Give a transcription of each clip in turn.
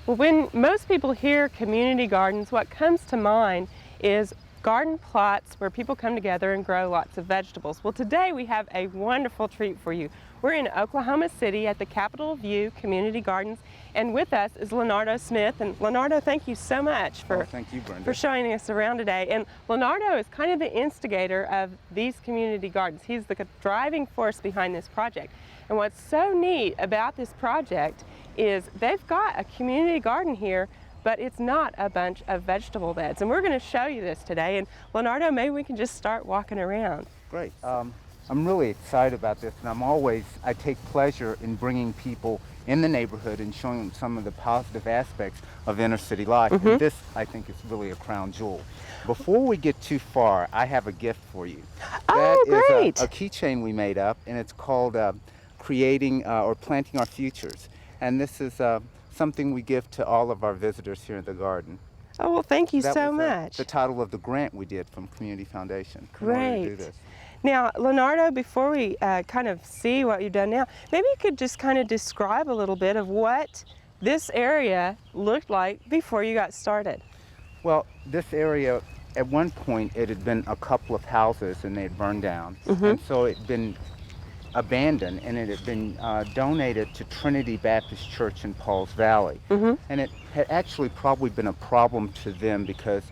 Well, when most people hear community gardens, what comes to mind is garden plots where people come together and grow lots of vegetables. Well, today we have a wonderful treat for you. We're in Oklahoma City at the Capitol View Community Gardens, and with us is Lenardo Smith. And Lenardo, thank you so much thank you, Brenda, for showing us around today. And Lenardo is kind of the instigator of these community gardens. He's the driving force behind this project. And what's so neat about this project is they've got a community garden here, but it's not a bunch of vegetable beds. And we're going to show you this today. And Lenardo, maybe we can just start walking around. Great. I'm really excited about this, and I take pleasure in bringing people in the neighborhood and showing them some of the positive aspects of inner city life. Mm-hmm. And this, I think, is really a crown jewel. Before we get too far, I have a gift for you. Oh, great. That is a keychain we made up, and it's called Creating or Planting Our Futures. And this is something we give to all of our visitors here at the garden. Oh, well, thank you that so was much. The title of the grant we did from Community Foundation. Great. In order to do this. Now, Lenardo, before we kind of see what you've done now, maybe you could just kind of describe a little bit of what this area looked like before you got started. Well, this area, at one point, it had been a couple of houses and they had burned down. Mm-hmm. And so it had been abandoned, and it had been donated to Trinity Baptist Church in Pauls Valley. Mm-hmm. And it had actually probably been a problem to them because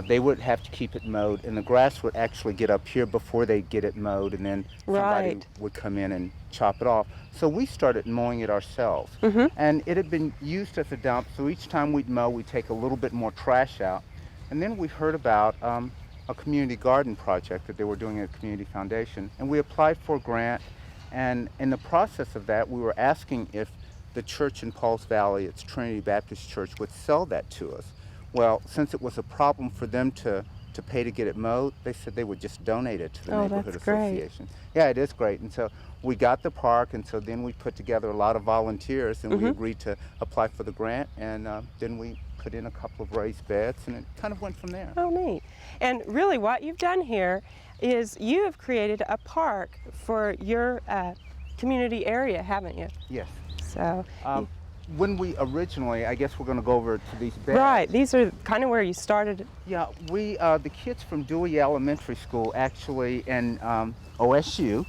they would have to keep it mowed, and the grass would actually get up here before they get it mowed, and then somebody Right. would come in and chop it off. So we started mowing it ourselves. Mm-hmm. And it had been used as a dump, so each time we'd mow, we'd take a little bit more trash out. And then we heard about a community garden project that they were doing at the Community Foundation, and we applied for a grant. And in the process of that, we were asking if the church in Pauls Valley, it's Trinity Baptist Church, would sell that to us. Well, since it was a problem for them to pay to get it mowed, they said they would just donate it to the neighborhood that's great. association. Yeah, it is great. And so we got the park, and so then we put together a lot of volunteers, and we Mm-hmm. agreed to apply for the grant, and then we put in a couple of raised beds, and it kind of went from there. Oh, neat. And really what you've done here is you have created a park for your community area, haven't you? Yes. So, When we originally, I guess we're going to go over to these beds. right, these are kind of where you started. Yeah, we, the kids from Dewey Elementary School, actually, and OSU,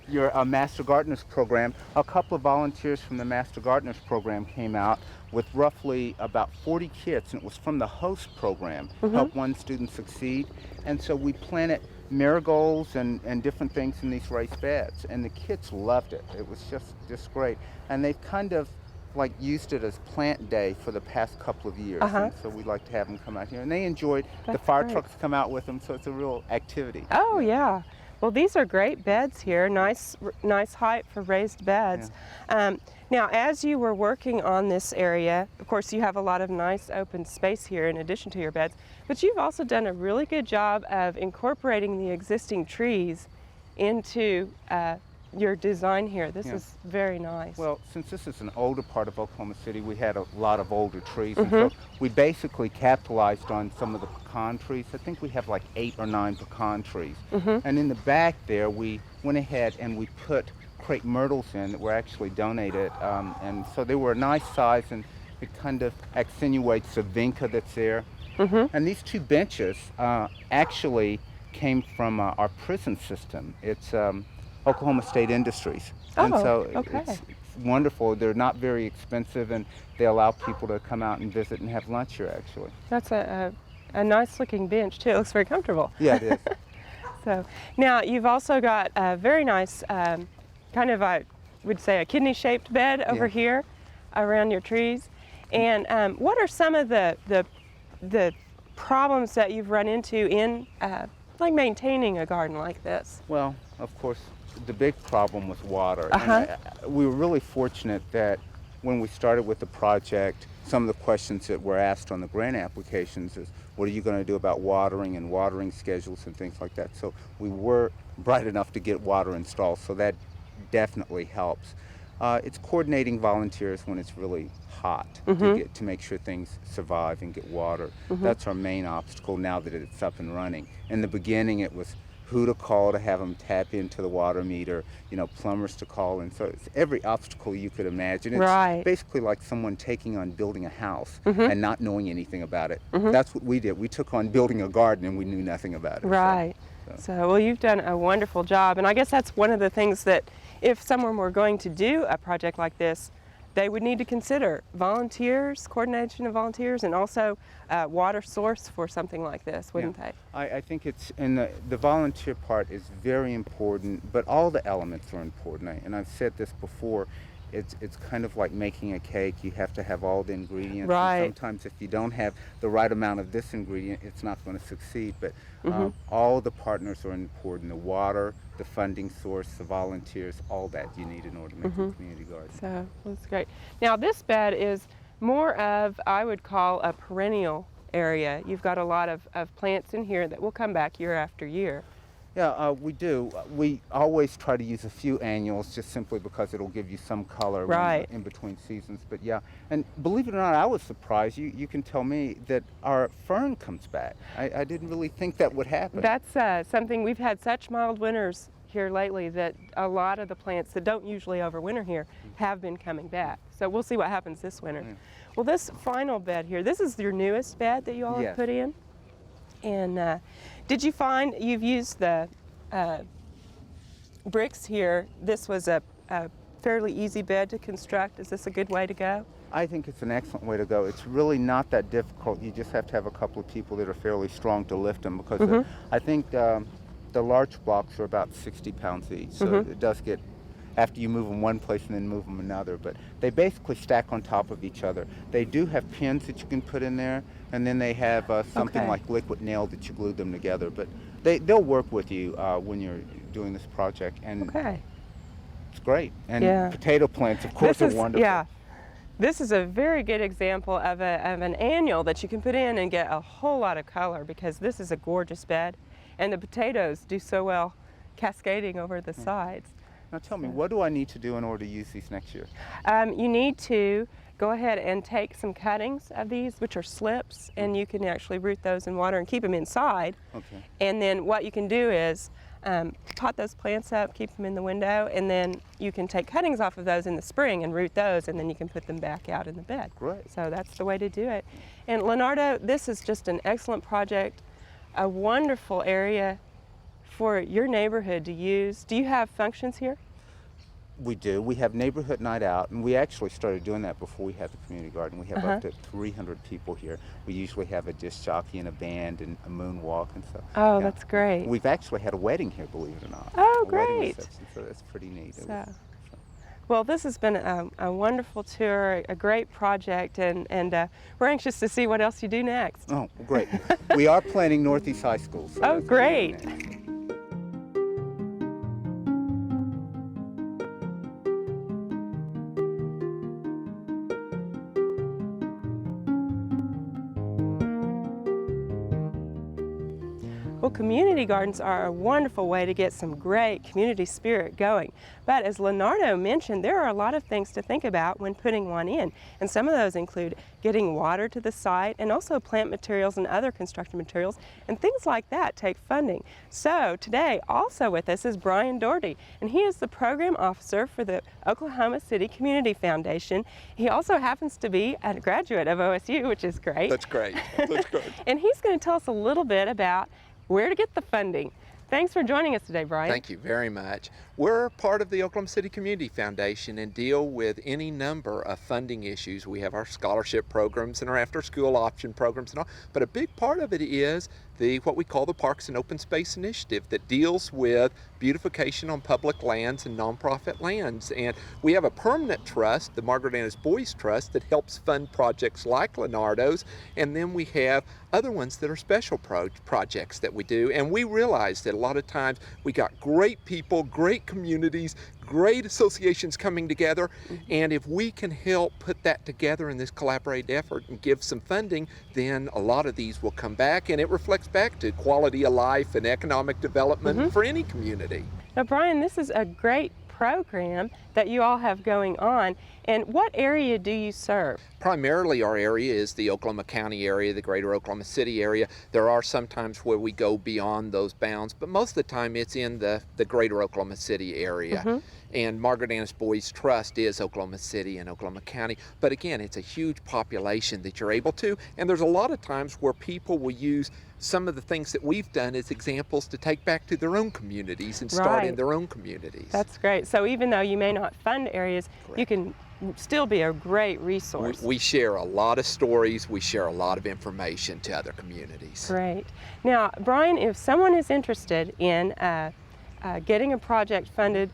your Master Gardeners program, a couple of volunteers from the Master Gardeners program came out with roughly about 40 kids, and it was from the host program, Help One Student Succeed. And so we planted marigolds and different things in these raised beds, and the kids loved it. It was just great. And they've kind of like used it as plant day for the past couple of years. And so we like to have them come out here, and they enjoyed. The fire trucks come out with them, so it's a real activity. Oh, yeah. Well, these are great beds here. Nice height for raised beds. Yeah. Now, as you were working on this area, of course, you have a lot of nice open space here in addition to your beds, but you've also done a really good job of incorporating the existing trees into your design here. This is very nice. Well, since this is an older part of Oklahoma City, we had a lot of older trees, and so we basically capitalized on some of the pecan trees. I think we have like 8 or 9 pecan trees. And in the back there, we went ahead and we put crepe myrtles in that were actually donated, and so they were a nice size, and it kind of accentuates the vinca that's there. And these 2 benches actually came from our prison system. It's Oklahoma State Industries. And so it's wonderful. They're not very expensive, and they allow people to come out and visit and have lunch here, actually. That's a nice looking bench too. It looks very comfortable. Yeah, it is. So now you've also got a very nice kind of, I would say, a kidney shaped bed over here around your trees. And what are some of the problems that you've run into in like maintaining a garden like this? Well, of course, the big problem was water. And we were really fortunate that when we started with the project, some of the questions that were asked on the grant applications is, what are you going to do about watering and watering schedules and things like that? So we were bright enough to get water installed, so that definitely helps. It's coordinating volunteers when it's really hot to make sure things survive and get water. That's our main obstacle now that it's up and running. In the beginning, it was who to call to have them tap into the water meter, plumbers to call. And so it's every obstacle you could imagine. It's basically like someone taking on building a house and not knowing anything about it. That's what we did. We took on building a garden and we knew nothing about it. Right. So, well, you've done a wonderful job. And I guess that's one of the things that if someone were going to do a project like this, they would need to consider volunteers, coordination of volunteers, and also water source for something like this, wouldn't they? I think it's, and the volunteer part is very important, but all the elements are important. And I've said this before, it's kind of like making a cake. You have to have all the ingredients. Right. And sometimes if you don't have the right amount of this ingredient, it's not going to succeed. But all the partners are important. The water, the funding source, the volunteers, all that you need in order to make a community garden. So that's great. Now this bed is more of, I would call, a perennial area. You've got a lot of plants in here that will come back year after year. Yeah, we do. We always try to use a few annuals just simply because it'll give you some color in between seasons. But yeah, and believe it or not, I was surprised. You can tell me that our fern comes back. I didn't really think that would happen. That's something, we've had such mild winters here lately that a lot of the plants that don't usually overwinter here have been coming back. So we'll see what happens this winter. Well, this final bed here, this is your newest bed that you all have put in. And did you find you've used the bricks here? This was a fairly easy bed to construct. Is this a good way to go? I think it's an excellent way to go. It's really not that difficult. You just have to have a couple of people that are fairly strong to lift them because I think the large blocks are about 60 pounds each. So it does get, after you move them one place and then move them another, but they basically stack on top of each other. They do have pins that you can put in there, and then they have something like liquid nail that you glue them together. But they'll work with you when you're doing this project, and it's great. And potato plants, of course, are wonderful. Yeah, this is a very good example of an annual that you can put in and get a whole lot of color, because this is a gorgeous bed, and the potatoes do so well cascading over the sides. Now tell me, what do I need to do in order to use these next year? You need to go ahead and take some cuttings of these, which are slips, and you can actually root those in water and keep them inside. Okay. And then what you can do is pot those plants up, keep them in the window, and then you can take cuttings off of those in the spring and root those, and then you can put them back out in the bed. Great. So that's the way to do it. And Lenardo, this is just an excellent project, a wonderful area for your neighborhood to use. Do you have functions here? We do. We have neighborhood night out, and we actually started doing that before we had the community garden. We have up to 300 people here. We usually have a disc jockey and a band and a moonwalk and stuff. Oh, that's great. We've actually had a wedding here, believe it or not. Oh, a great. Wedding reception, so that's pretty neat. Well, this has been a wonderful tour, a great project, and we're anxious to see what else you do next. Oh, great. We are planning Northeast High School. So oh, great. Well, community gardens are a wonderful way to get some great community spirit going. But as Lenardo mentioned, there are a lot of things to think about when putting one in. And some of those include getting water to the site, and also plant materials and other construction materials. And things like that take funding. So today, also with us is Brian Doherty, and he is the program officer for the Oklahoma City Community Foundation. He also happens to be a graduate of OSU, which is great. That's great. That's great. And he's going to tell us a little bit about where to get the funding. Thanks for joining us today, Brian. Thank you very much. We're part of the Oklahoma City Community Foundation and deal with any number of funding issues. We have our scholarship programs and our after-school option programs and all, but a big part of it is what we call the Parks and Open Space Initiative that deals with beautification on public lands and nonprofit lands. And we have a permanent trust, the Margaret Annis Boys Trust, that helps fund projects like Lenardo's, and then we have other ones that are special projects that we do. And we realize that a lot of times we got great people, great communities, great associations coming together, and if we can help put that together in this collaborative effort and give some funding, then a lot of these will come back, and it reflects back to quality of life and economic development for any community. Now, Brian, this is a great program that you all have going on, And what area do you serve? Primarily our area is the Oklahoma County area, the greater Oklahoma City area. There are some times where we go beyond those bounds, but most of the time it's in the greater Oklahoma City area. And Margaret Annis Boys Trust is Oklahoma City and Oklahoma County. But again, it's a huge population that you're able to. And there's a lot of times where people will use some of the things that we've done as examples to take back to their own communities and start in their own communities. That's great. So even though you may not fund areas, you can still be a great resource. We share a lot of stories. We share a lot of information to other communities. Great. Now, Brian, if someone is interested in getting a project funded,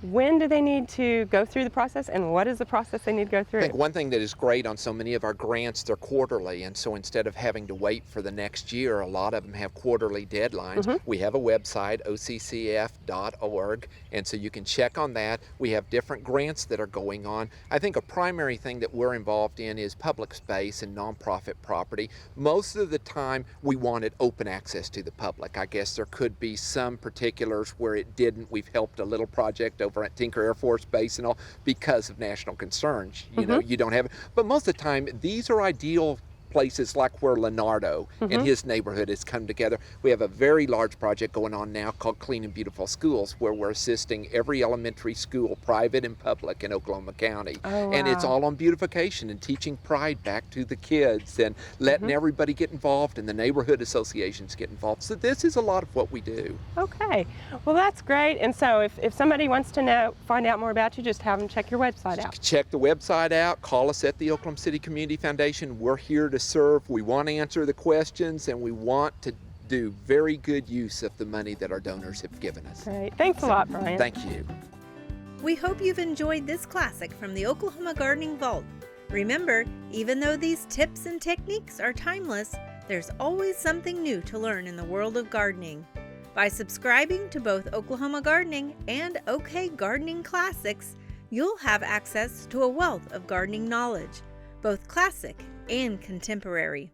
when do they need to go through the process, and what is the process they need to go through? I think one thing that is great on so many of our grants, they're quarterly, and so instead of having to wait for the next year, a lot of them have quarterly deadlines. We have a website, occf.org, and so you can check on that. We have different grants that are going on. I think a primary thing that we're involved in is public space and nonprofit property. Most of the time, we wanted open access to the public. I guess there could be some particulars where it didn't. We've helped a little project over at Tinker Air Force Base and all because of national concerns. You know, you don't have it. But most of the time, these are ideal places like where Lenardo and his neighborhood has come together. We have a very large project going on now called Clean and Beautiful Schools, where we're assisting every elementary school, private and public, in Oklahoma County. And it's all on beautification and teaching pride back to the kids and letting everybody get involved and the neighborhood associations get involved. So this is a lot of what we do. Okay, well that's great. And so if somebody wants to find out more about you, just have them check your website out. Check the website out, call us at the Oklahoma City Community Foundation. We're here to serve. We want to answer the questions, and we want to do very good use of the money that our donors have given us. Great. Thanks a lot, Brian. Thank you. We hope you've enjoyed this classic from the Oklahoma Gardening Vault. Remember, even though these tips and techniques are timeless, there's always something new to learn in the world of gardening. By subscribing to both Oklahoma Gardening and OK Gardening Classics, you'll have access to a wealth of gardening knowledge, both classic and contemporary.